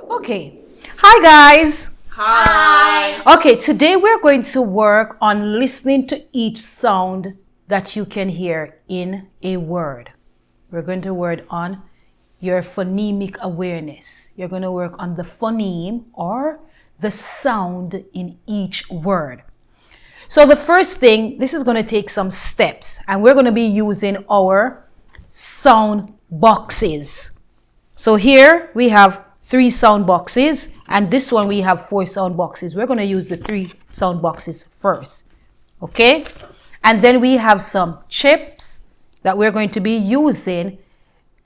Okay. Hi guys. Hi. Okay, today we're going to work on listening to each sound that you can hear in a word. We're going to work on your phonemic awareness. You're going to work on the phoneme or the sound in each word. So the first thing, this is going to take some steps, and we're going to be using our sound boxes. So here we have 3 sound boxes, and this one we have 4 sound boxes. We're going to use the 3 sound boxes first. Okay? And then we have some chips that we're going to be using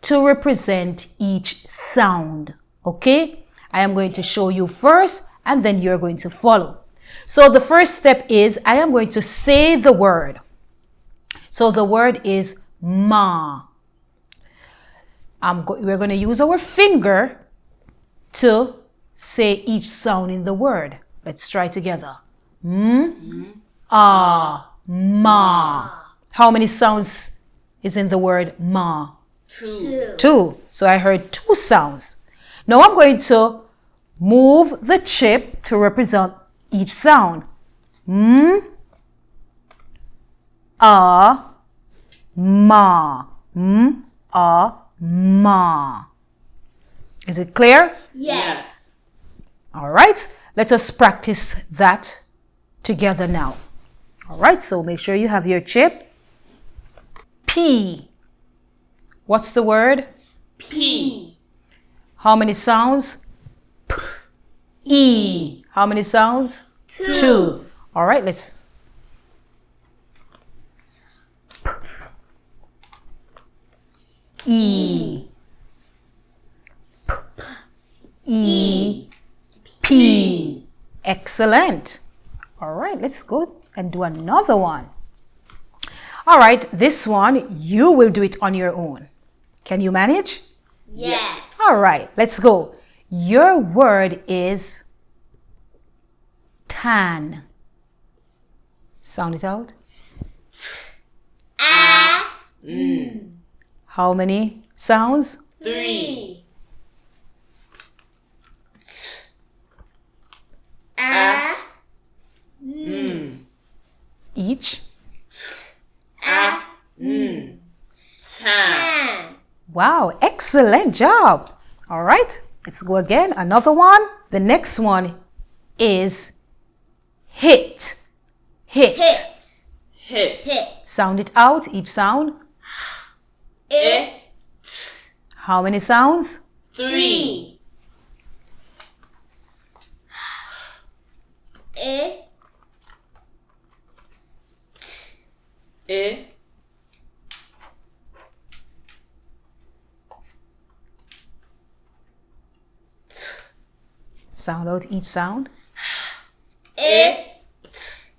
to represent each sound. Okay? I am going to show you first, and then you're going to follow. So the first step is I am going to say the word. So the word is ma. We're going to use our finger to say each sound in the word. Let's try together. Ma. How many sounds is in the word ma? 2. 2. So I heard 2 sounds. Now I'm going to move the chip to represent each sound. Ma. Ma. Is it clear? Yes. All right. Let us practice that together now. All right. So make sure you have your chip. P. What's the word? P. How many sounds? P. E. How many sounds? 2. All right. Let's. E. E. P. Excellent. All right, let's go and do another one. All right, this one, you will do it on your own. Can you manage? Yes. All right, let's go. Your word is tan. Sound it out. How many sounds? 3. Each. Tan. Wow, excellent job. All right, let's go again. Another one. The next one is hit. Hit. Hit. Sound it out, each sound. It. How many sounds? 3. It. It. Sound out each sound. It.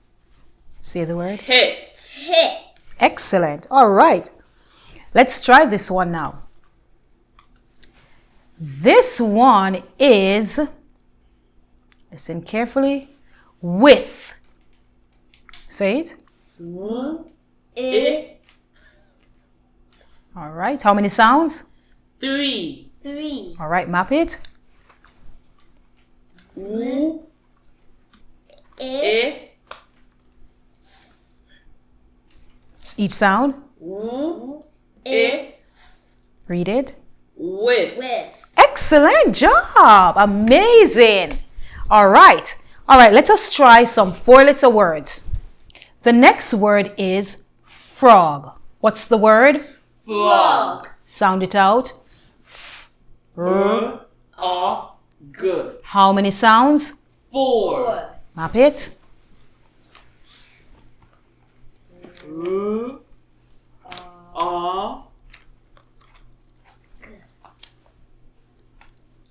Say the word. Hit. Excellent. All right. Let's try this one now. This one is, listen carefully, with. Say it. It. All right. How many sounds? 3. All right. Map it. It. Each sound. It. Read it. With. Excellent job. Amazing. All right. All right. Let us try some 4-letter words. The next word is frog. What's the word? Frog. Sound it out. Good. How many sounds? 4. Map it.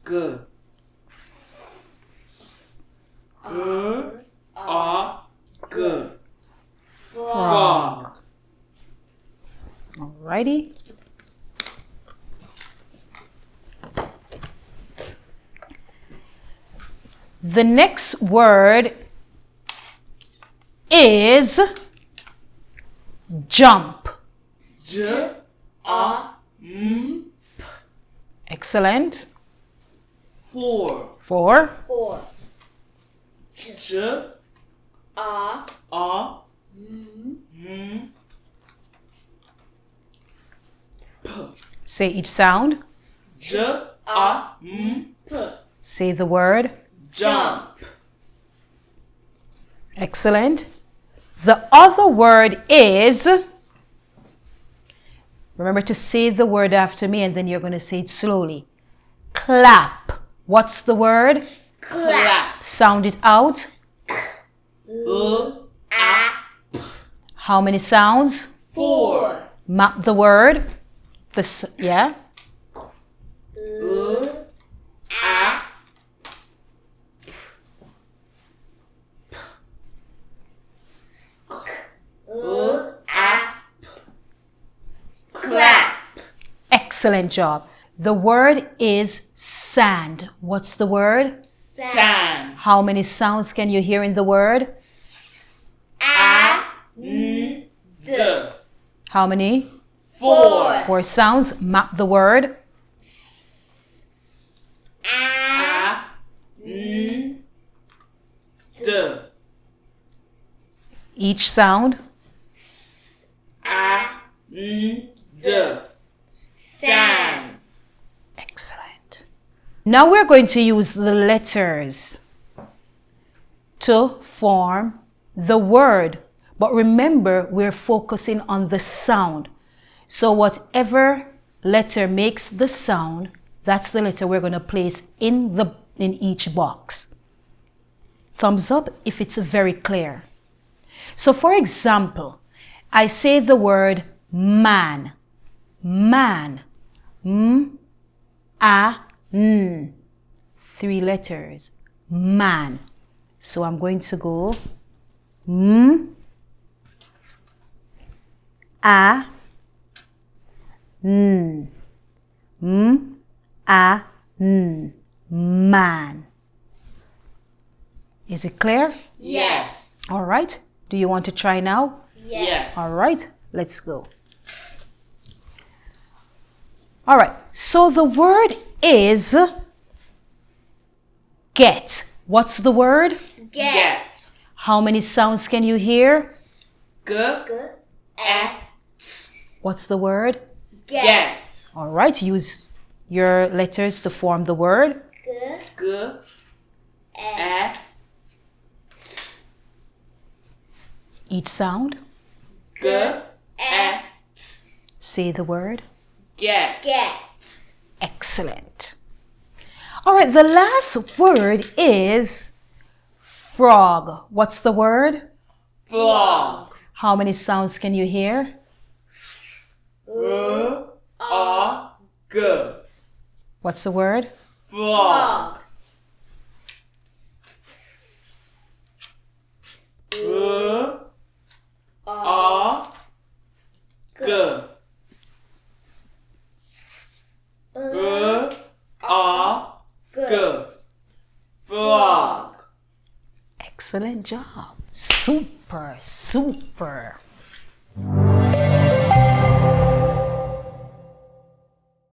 Good. Good. Frog. Alrighty. The next word is jump. J. Excellent. 4. 4. 4. J, A. A, M. M, P. Say each sound. J, A, M, P. Say the word. jump. Excellent. The other word is, remember to say the word after me and then you're going to say it slowly. Clap. What's the word? Clap. Sound it out. A, How many sounds? 4. Map the word. Yeah. A, clap. Excellent job. The word is sand. What's the word? Sand. How many sounds can you hear in the word? A. D, How many? 4. 4 sounds. Map the word. A, D, Each sound. A, D, sand. Excellent. Now we're going to use the letters to form the word. But remember, we're focusing on the sound. So whatever letter makes the sound, that's the letter we're going to place in each box. Thumbs up if it's very clear. So for example, I say the word man. Man. M, a, n. 3 letters. Man. So I'm going to go m, a, n. M, a, n. Man. Is it clear? Yes. All right. Do you want to try now? Yes. All right. Let's go. All right. So the word is get. What's the word? Get. How many sounds can you hear? G, E, What's the word? get. All right. Use your letters to form the word. G, E, Each sound. G, E, Say the word. get. Excellent. All right. The last word is frog. What's the word? Frog. How many sounds can you hear? G, What's the word? frog. G, frog. Excellent job. Super, super.